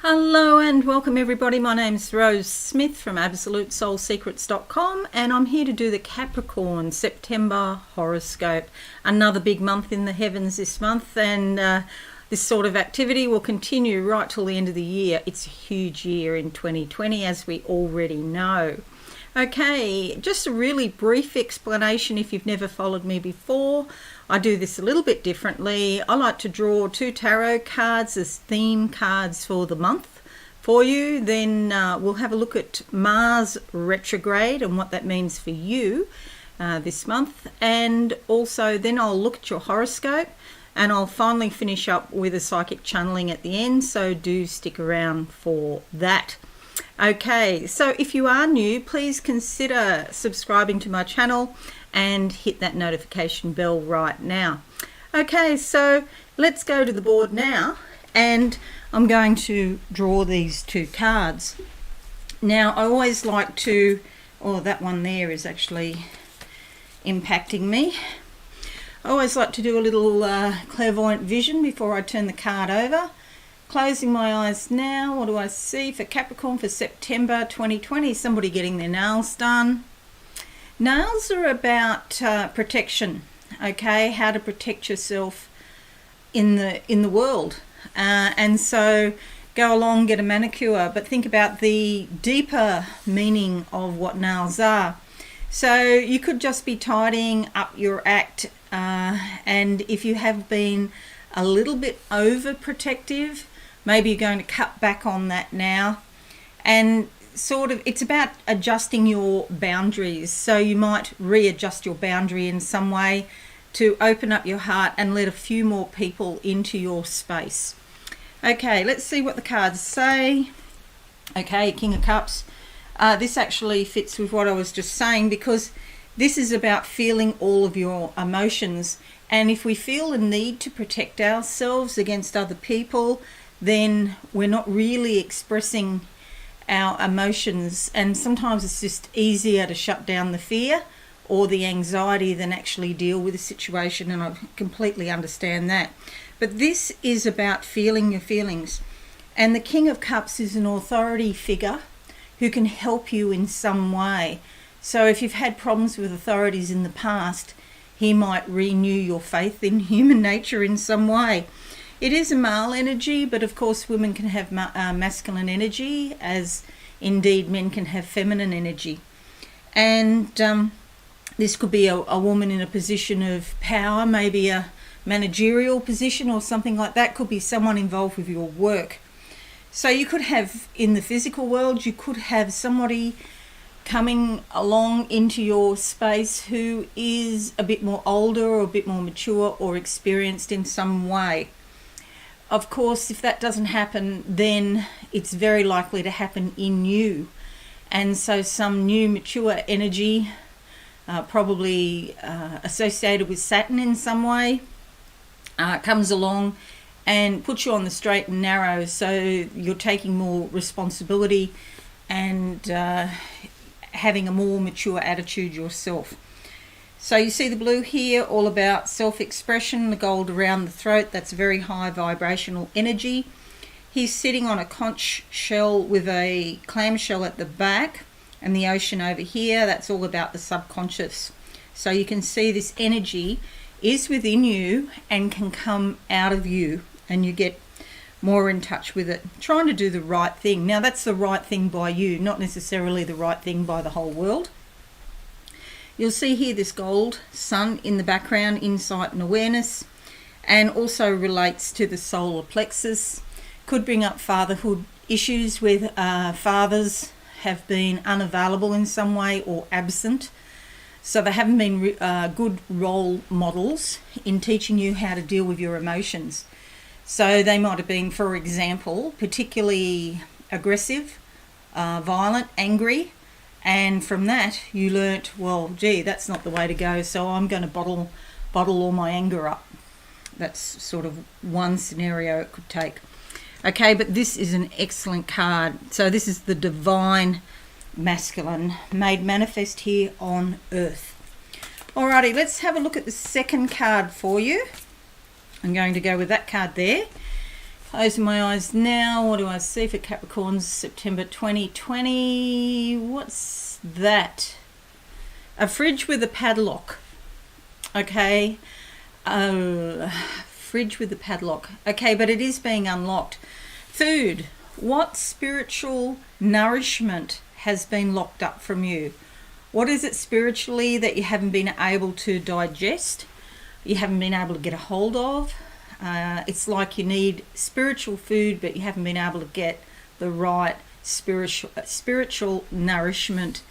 Hello and welcome everybody. My name's Rose Smith from AbsoluteSoulSecrets.com and I'm here to do the Capricorn September horoscope. Another big month in the heavens this month, and this sort of activity will continue right till the end of the year. It's a huge year in 2020, as we already know. Okay, just a really brief explanation if you've never followed me before. I do this a little bit differently. I like to draw 2 tarot cards as theme cards for the month for you. Then we'll have a look at Mars retrograde and what that means for you this month. And also then I'll look at your horoscope, and I'll finally finish up with a psychic channeling at the end. So do stick around for that. Okay, so if you are new, please consider subscribing to my channel and hit that notification bell right now. Okay, so let's go to the board now, and I'm going to draw these 2 cards. Now, I always like to, that one there is actually impacting me. I always like to do a little clairvoyant vision before I turn the card over. Closing my eyes now. What do I see for Capricorn for September 2020? Somebody getting their nails done. Nails are about protection, okay? How to protect yourself in the world. And so go along, get a manicure, but think about the deeper meaning of what nails are. So you could just be tidying up your act, and if you have been a little bit overprotective, maybe you're going to cut back on that now. And sort of, it's about adjusting your boundaries. So you might readjust your boundary in some way to open up your heart and let a few more people into your space. Okay, let's see what the cards say. Okay, King of Cups. This actually fits with what I was just saying, because this is about feeling all of your emotions. And if we feel the need to protect ourselves against other people, then we're not really expressing our emotions, and sometimes it's just easier to shut down the fear or the anxiety than actually deal with the situation, and I completely understand that. But this is about feeling your feelings, and the King of Cups is an authority figure who can help you in some way. So if you've had problems with authorities in the past, he might renew your faith in human nature in some way. It is a male energy, but of course women can have masculine energy, as indeed men can have feminine energy. And this could be a woman in a position of power, maybe a managerial position or something like that. Could be someone involved with your work. So you could have, in the physical world, you could have somebody coming along into your space who is a bit more older or a bit more mature or experienced in some way. Of course, if that doesn't happen, then it's very likely to happen in you. And so some new mature energy, probably associated with Saturn in some way, comes along and puts you on the straight and narrow. So you're taking more responsibility and having a more mature attitude yourself. So you see the blue here, all about self-expression, the gold around the throat, that's very high vibrational energy. He's sitting on a conch shell with a clamshell at the back, and the ocean over here, that's all about the subconscious. So you can see this energy is within you and can come out of you, and you get more in touch with it, trying to do the right thing. Now that's the right thing by you, not necessarily the right thing by the whole world. You'll see here this gold sun in the background, insight and awareness, and also relates to the solar plexus. Could bring up fatherhood issues with fathers have been unavailable in some way or absent. So they haven't been good role models in teaching you how to deal with your emotions. So they might have been, for example, particularly aggressive, violent, angry. And from that, you learnt, well, gee, that's not the way to go, so I'm going to bottle all my anger up. That's sort of one scenario it could take. Okay, but this is an excellent card. So this is the divine masculine made manifest here on Earth. Alrighty, let's have a look at the second card for you. I'm going to go with that card there. Closing my eyes now. What do I see for Capricorns September 2020? What's that? A fridge with a padlock. Okay. Fridge with a padlock. Okay, but it is being unlocked. Food. What spiritual nourishment has been locked up from you? What is it spiritually that you haven't been able to digest? You haven't been able to get a hold of? It's like you need spiritual food, but you haven't been able to get the right spiritual nourishment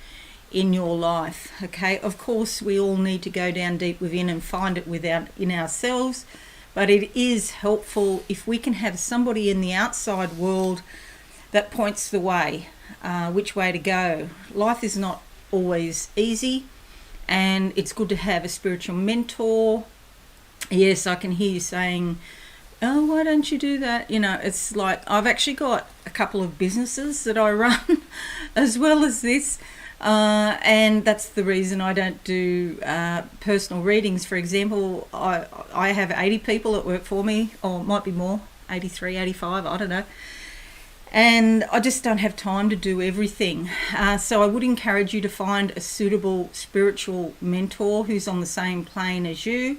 in your life. Okay, of course we all need to go down deep within and find it in ourselves, but it is helpful if we can have somebody in the outside world that points the way, which way to go. Life is not always easy, and it's good to have a spiritual mentor. Yes, I can hear you saying, oh, why don't you do that? You know, it's like I've actually got a couple of businesses that I run as well as this, and that's the reason I don't do personal readings. For example, I have 80 people that work for me, or it might be more, 83, 85, I don't know. And I just don't have time to do everything. So I would encourage you to find a suitable spiritual mentor who's on the same plane as you.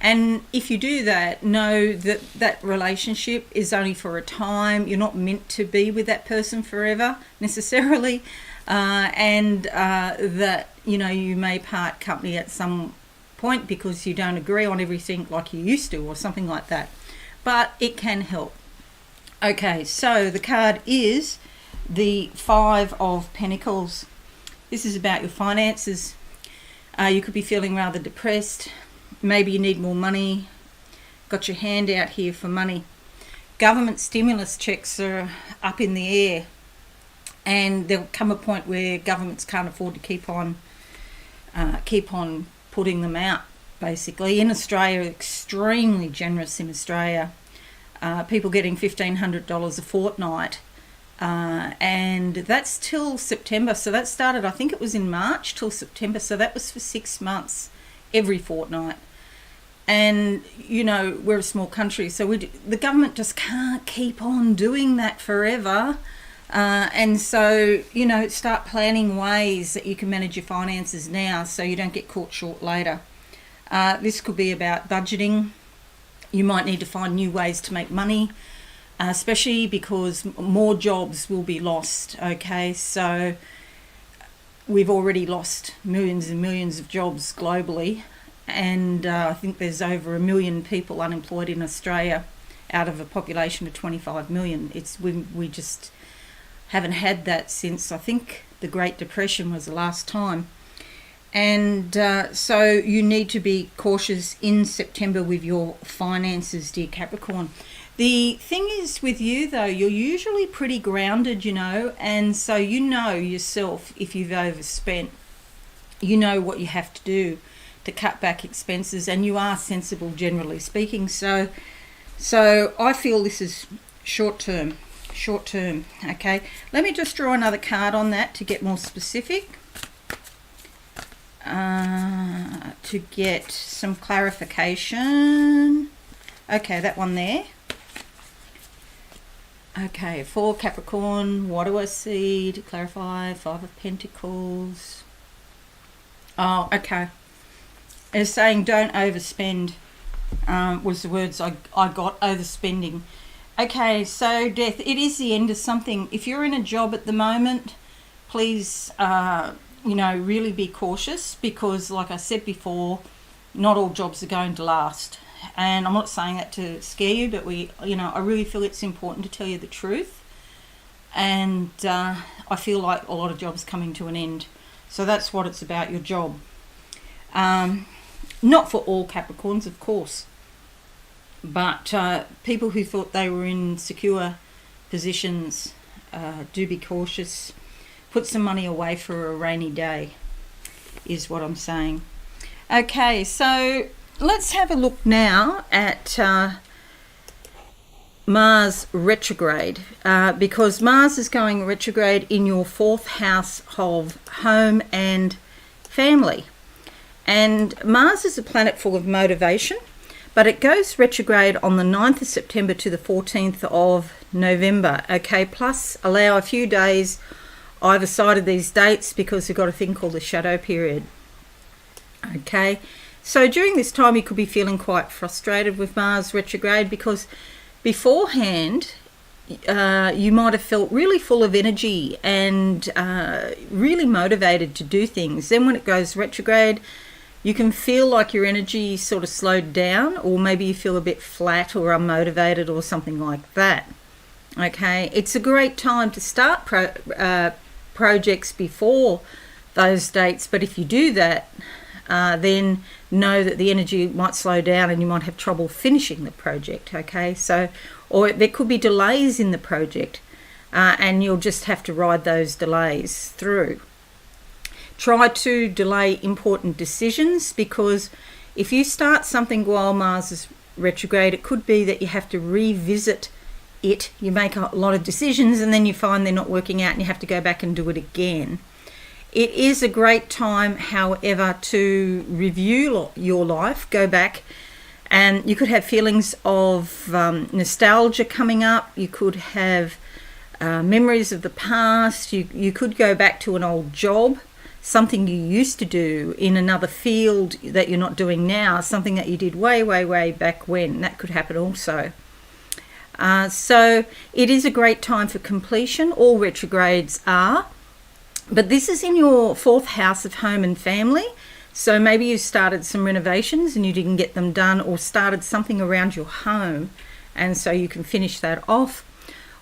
And if you do that, know that that relationship is only for a time. You're not meant to be with that person forever necessarily. And that, you know, you may part company at some point because you don't agree on everything like you used to or something like that. But it can help. Okay, so the card is the Five of Pentacles. This is about your finances. You could be feeling rather depressed. Maybe you need more money. Got your hand out here for money. Government stimulus checks are up in the air, and there'll come a point where governments can't afford to keep on putting them out. Basically, in Australia, extremely generous in Australia. People getting $1,500 a fortnight, and that's till September. So that started, I think it was in March till September. So that was for 6 months, every fortnight. And you know, we're a small country, so the government just can't keep on doing that forever. And so, you know, start planning ways that you can manage your finances now, so you don't get caught short later. This could be about budgeting. You might need to find new ways to make money, especially because more jobs will be lost. Okay, so we've already lost millions and millions of jobs globally, and I think there's over 1 million people unemployed in Australia out of a population of 25 million. We just haven't had that since, I think, the Great Depression was the last time. And so you need to be cautious in September with your finances, dear Capricorn. The thing is with you, though, you're usually pretty grounded, you know, and so you know yourself if you've overspent. You know what you have to do to cut back expenses, and you are sensible, generally speaking. So I feel this is short term, okay? Let me just draw another card on that to get more specific. To get some clarification. Okay, that one there. Okay, for Capricorn, what do I see to clarify? Five of Pentacles. Oh, okay. It's saying don't overspend, was the words I got, overspending. Okay, so Death, it is the end of something. If you're in a job at the moment, please you know, really be cautious, because like I said before, not all jobs are going to last. And I'm not saying that to scare you, but I really feel it's important to tell you the truth. And I feel like a lot of jobs coming to an end. So that's what it's about, your job. Not for all Capricorns, of course, but people who thought they were in secure positions, do be cautious. Put some money away for a rainy day, is what I'm saying. Okay, so let's have a look now at Mars retrograde, because Mars is going retrograde in your 4th house of home and family. And Mars is a planet full of motivation, but it goes retrograde on the 9th of September to the 14th of November. Okay, plus allow a few days either side of these dates because we've got a thing called the shadow period. Okay, so during this time you could be feeling quite frustrated with Mars retrograde because beforehand you might have felt really full of energy and really motivated to do things. Then when it goes retrograde, you can feel like your energy sort of slowed down, or maybe you feel a bit flat or unmotivated or something like that. Okay, it's a great time to start projects before those dates, but if you do that, then know that the energy might slow down and you might have trouble finishing the project. Okay, so, or there could be delays in the project, and you'll just have to ride those delays through. Try to delay important decisions, because if you start something while Mars is retrograde, it could be that you have to revisit it. You make a lot of decisions and then you find they're not working out and you have to go back and do it again. It is a great time, however, to review your life, go back, and you could have feelings of nostalgia coming up. You could have memories of the past. You could go back to an old job, something you used to do in another field that you're not doing now, something that you did way, way, way back when. That could happen also. So it is a great time for completion. All retrogrades are. But this is in your 4th house of home and family. So maybe you started some renovations and you didn't get them done, or started something around your home and so you can finish that off.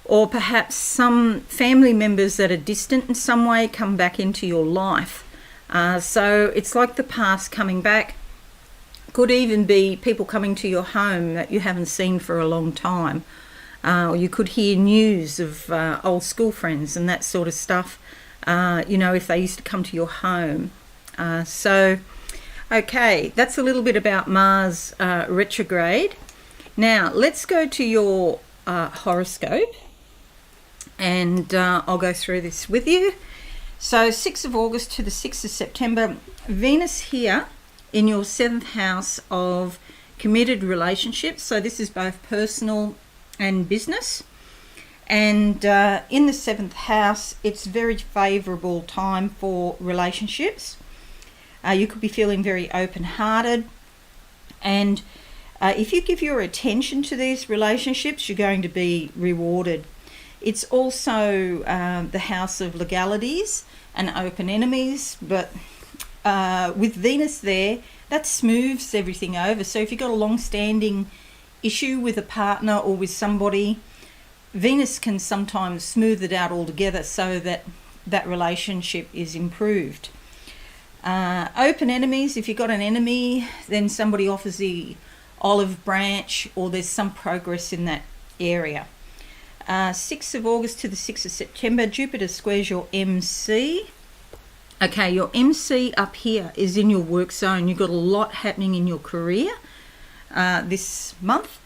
Or perhaps some family members that are distant in some way come back into your life. So it's like the past coming back. Could even be people coming to your home that you haven't seen for a long time. Or you could hear news of old school friends and that sort of stuff, if they used to come to your home. Okay, that's a little bit about Mars retrograde. Now, let's go to your horoscope. And I'll go through this with you. So 6th of August to the 6th of September, Venus here in your 7th house of committed relationships. So this is both personal and business. And in the 7th house, it's a very favourable time for relationships. You could be feeling very open-hearted. And if you give your attention to these relationships, you're going to be rewarded. It's also the house of legalities and open enemies, but with Venus there, that smooths everything over. So if you've got a long-standing issue with a partner or with somebody, Venus can sometimes smooth it out altogether so that that relationship is improved. Open enemies, if you've got an enemy, then somebody offers the olive branch, or there's some progress in that area. 6th of August to the 6th of September, Jupiter squares your MC. Okay, your MC up here is in your work zone. You've got a lot happening in your career this month.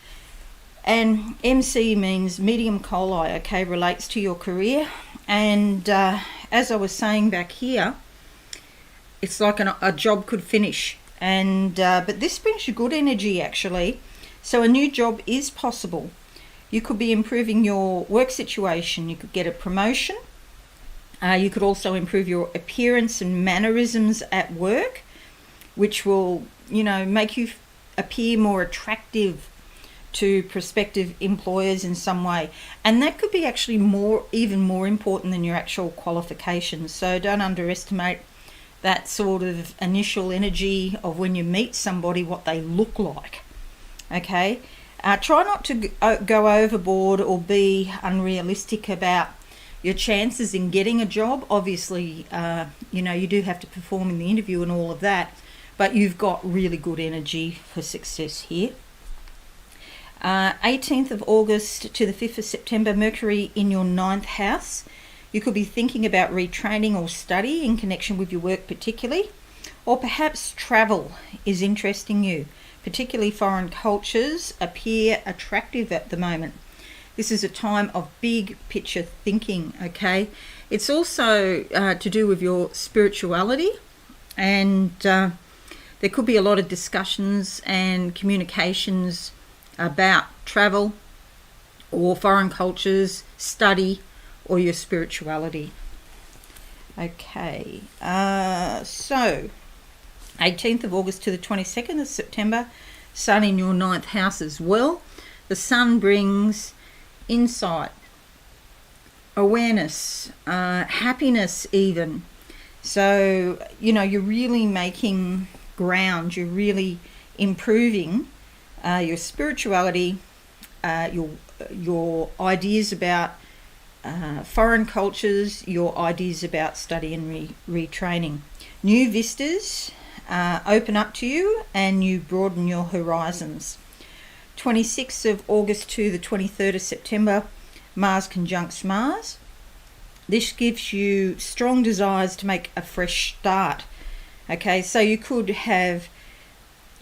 And MC means medium coli, okay, relates to your career. And as I was saying back here, it's like a job could finish. And but this brings you good energy, actually. So a new job is possible. You could be improving your work situation. You could get a promotion. You could also improve your appearance and mannerisms at work, which will, make you appear more attractive to prospective employers in some way. And that could be actually even more important than your actual qualifications. So don't underestimate that sort of initial energy of when you meet somebody, what they look like. Okay? Try not to go overboard or be unrealistic about your chances in getting a job. Obviously, you do have to perform in the interview and all of that, but you've got really good energy for success here. 18th of August to the 5th of September, Mercury in your 9th house. You could be thinking about retraining or study in connection with your work particularly, or perhaps travel is interesting you. Particularly foreign cultures appear attractive at the moment. This is a time of big picture thinking, okay? It's also to do with your spirituality, and There could be a lot of discussions and communications about travel or foreign cultures, study, or your spirituality. Okay, so 18th of August to the 22nd of September, Sun in your 9th house as well. The Sun brings insight, awareness, happiness even. So, you're really making ground, you're really improving your spirituality, your ideas about foreign cultures, your ideas about study and retraining. New vistas open up to you and you broaden your horizons. 26th of August to the 23rd of September, Mars conjuncts Mars. This gives you strong desires to make a fresh start. Okay, so you could have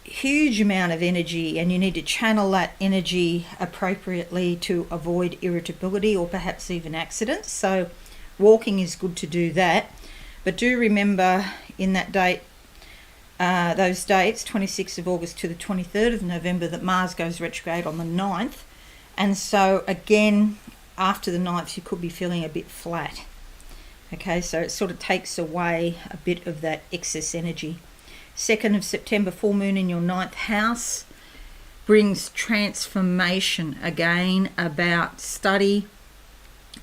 huge amount of energy and you need to channel that energy appropriately to avoid irritability or perhaps even accidents. So walking is good to do that. But do remember in that date, those dates, 26th of August to the 23rd of November, that Mars goes retrograde on the 9th. And so again, after the 9th, you could be feeling a bit flat. Okay, so it sort of takes away a bit of that excess energy. 2nd of September, full moon in your 9th house brings transformation again about study,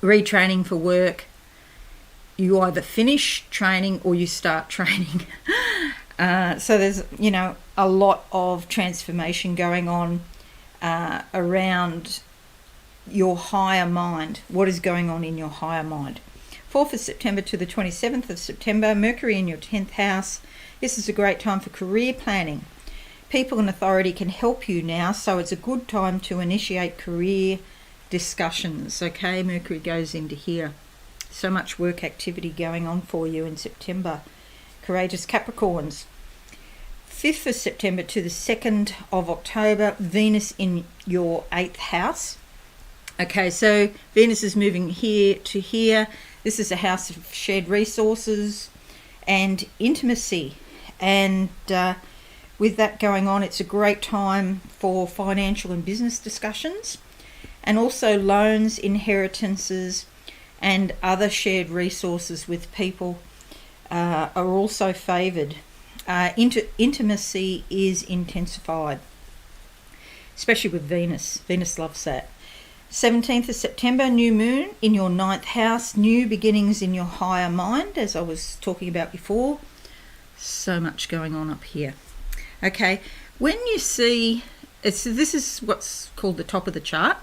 retraining for work. You either finish training or you start training. So there's, a lot of transformation going on around your higher mind. What is going on in your higher mind? 4th of September to the 27th of September, Mercury in your 10th house. This is a great time for career planning. People in authority can help you now, so it's a good time to initiate career discussions. Okay, Mercury goes into here. So much work activity going on for you in September. Courageous Capricorns. 5th of September to the 2nd of October, Venus in your 8th house. Okay, so Venus is moving here to here. This is a house of shared resources and intimacy. And with that going on, it's a great time for financial and business discussions, and also loans, inheritances, and other shared resources with people are also favoured. Intimacy is intensified, especially with Venus. Venus loves that. 17th of September, new moon in your 9th house, new beginnings in your higher mind, as I was talking about before. So much going on up here. Okay, when you see, this is what's called the top of the chart,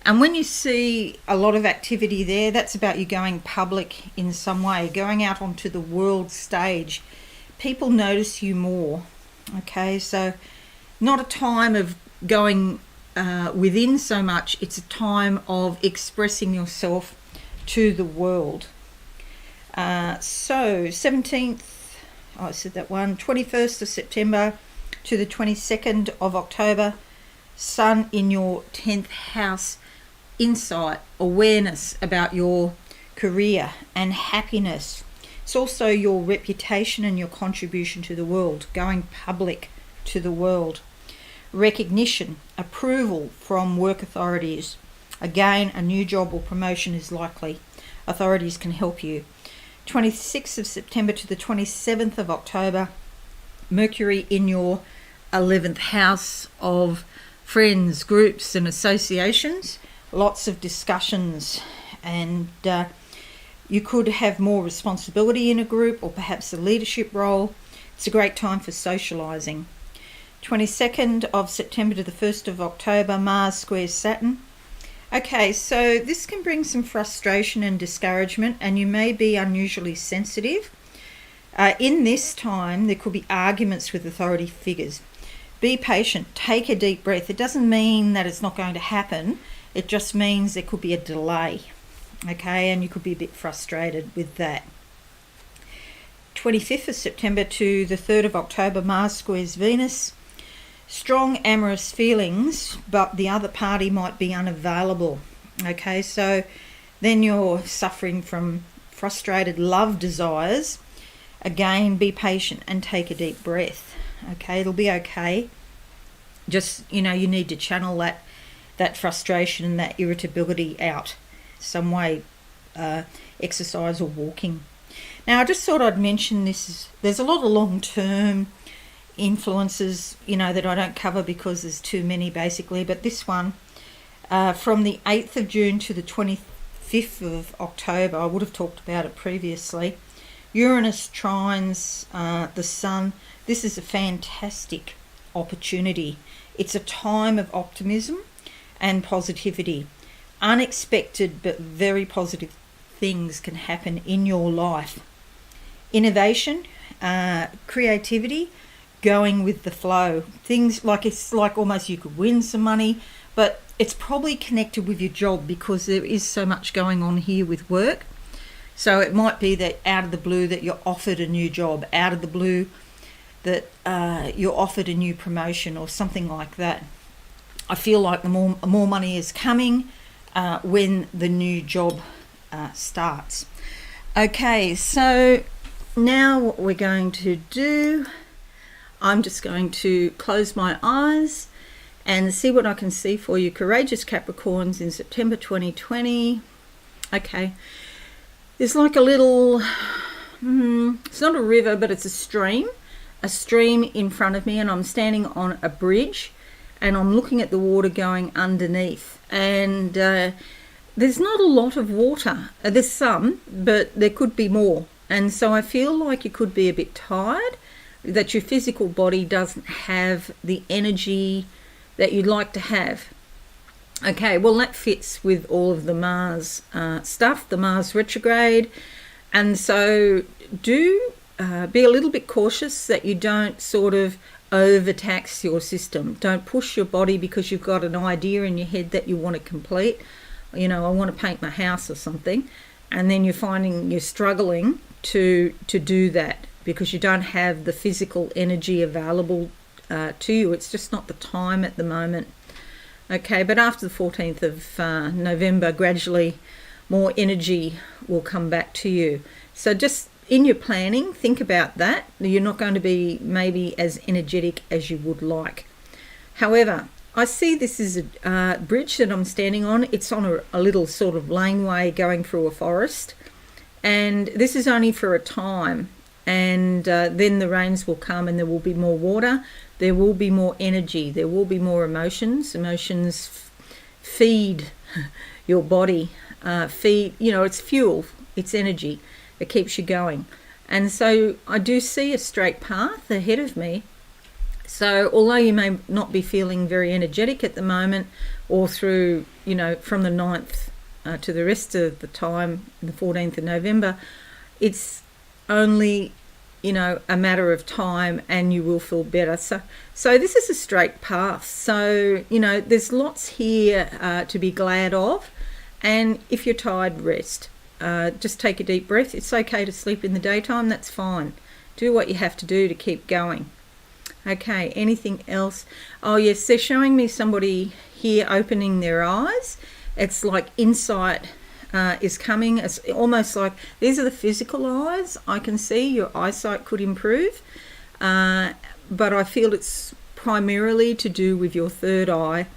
and when you see a lot of activity there, that's about you going public in some way, going out onto the world stage. People notice you more. Okay, so not a time of going within so much, it's a time of expressing yourself to the world. So 17th, I said that one, 21st of September to the 22nd of October, Sun in your 10th house, insight, awareness about your career and happiness. It's also your reputation and your contribution to the world, going public to the world. Recognition, approval from work authorities. Again, a new job or promotion is likely. Authorities can help you. 26th of September to the 27th of October, Mercury in your 11th house of friends, groups and associations. Lots of discussions, and you could have more responsibility in a group or perhaps a leadership role. It's a great time for socialising. 22nd of September to the 1st of October, Mars squares Saturn. Okay, so this can bring some frustration and discouragement, and you may be unusually sensitive. In this time, there could be arguments with authority figures. Be patient, take a deep breath. It doesn't mean that it's not going to happen. It just means there could be a delay. Okay, and you could be a bit frustrated with that. 25th of September to the 3rd of October, Mars squares Venus. Strong amorous feelings, but the other party might be unavailable. Okay, so then you're suffering from frustrated love desires. Again, be patient and take a deep breath. Okay, it'll be okay. Just, you need to channel that frustration and that irritability out some way, exercise or walking. Now, I just thought I'd mention this. There's a lot of long-term influences, that I don't cover because there's too many, basically. But this one, from the 8th of June to the 25th of October, I would have talked about it previously. Uranus trines the Sun. This is a fantastic opportunity. It's a time of optimism and positivity. Unexpected but very positive things can happen in your life. Innovation, creativity, going with the flow. Things like, it's like almost you could win some money, but it's probably connected with your job because there is so much going on here with work. So it might be that out of the blue that you're offered a new job, out of the blue that you're offered a new promotion or something like that. I feel like the more money is coming when the new job starts. Okay, so now what we're going to do, I'm just going to close my eyes and see what I can see for you. Courageous Capricorns in September 2020. Okay, there's like a little, it's not a river, but it's a stream in front of me, and I'm standing on a bridge and I'm looking at the water going underneath, and there's not a lot of water. There's some, but there could be more. And so I feel like you could be a bit tired, that your physical body doesn't have the energy that you'd like to have. Okay, well, that fits with all of the Mars stuff, the Mars retrograde. And so do be a little bit cautious that you don't sort of overtax your system. Don't push your body because you've got an idea in your head that you want to complete. I want to paint my house or something, and then you're finding you're struggling to do that because you don't have the physical energy available to you. It's just not the time at the moment. Okay, but after the 14th of November, gradually more energy will come back to you. So just in your planning, think about that. You're not going to be maybe as energetic as you would like. However, I see this is a bridge that I'm standing on. It's on a little sort of laneway going through a forest. And this is only for a time. And then the rains will come and there will be more water. There will be more energy. There will be more emotions. Emotions feed your body. It's fuel. It's energy. It keeps you going. And so I do see a straight path ahead of me. So although you may not be feeling very energetic at the moment, or through, from the 9th to the rest of the time, the 14th of November, it's only, a matter of time and you will feel better. So this is a straight path. So, there's lots here to be glad of. And if you're tired, rest. Just take a deep breath. It's okay to sleep in the daytime. That's fine. Do what you have to do to keep going. Okay, anything else? Oh, yes, they're showing me somebody here opening their eyes. It's like insight is coming. It's almost like these are the physical eyes. I can see your eyesight could improve, but I feel it's primarily to do with your third eye.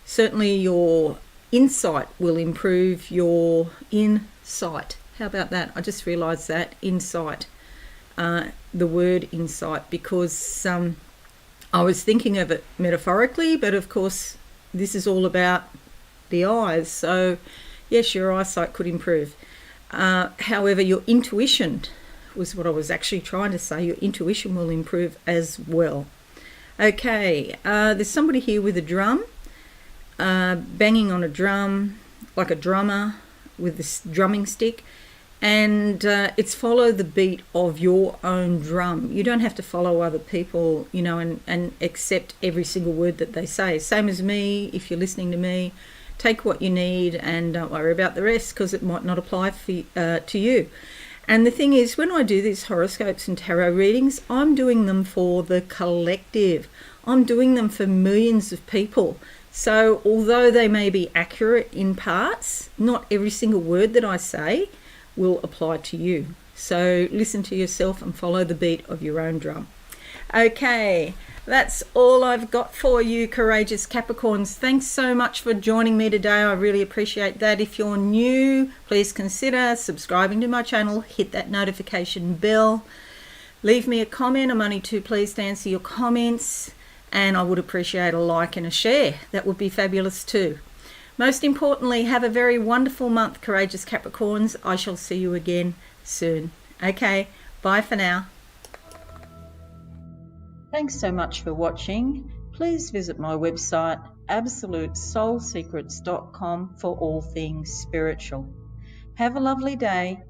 Certainly your insight will improve, your insight. How about that? I just realised that, insight, the word insight, because I was thinking of it metaphorically, but of course this is all about the eyes. So yes, your eyesight could improve. However, your intuition was what I was actually trying to say. Your intuition will improve as well. Okay, there's somebody here with a drum, banging on a drum, like a drummer with this drumming stick. And it's follow the beat of your own drum. You don't have to follow other people, and accept every single word that they say. Same as me, if you're listening to me, take what you need and don't worry about the rest because it might not apply to you. And the thing is, when I do these horoscopes and tarot readings, I'm doing them for the collective. I'm doing them for millions of people. So although they may be accurate in parts, not every single word that I say will apply to you. So listen to yourself and follow the beat of your own drum. Okay, that's all I've got for you, courageous Capricorns. Thanks so much for joining me today. I really appreciate that. If you're new, please consider subscribing to my channel. Hit that notification bell. Leave me a comment. I'm only too pleased to answer your comments. And I would appreciate a like and a share. That would be fabulous too. Most importantly, have a very wonderful month, courageous Capricorns. I shall see you again soon. Okay, bye for now. Thanks so much for watching. Please visit my website absolutesoulsecrets.com for all things spiritual. Have a lovely day.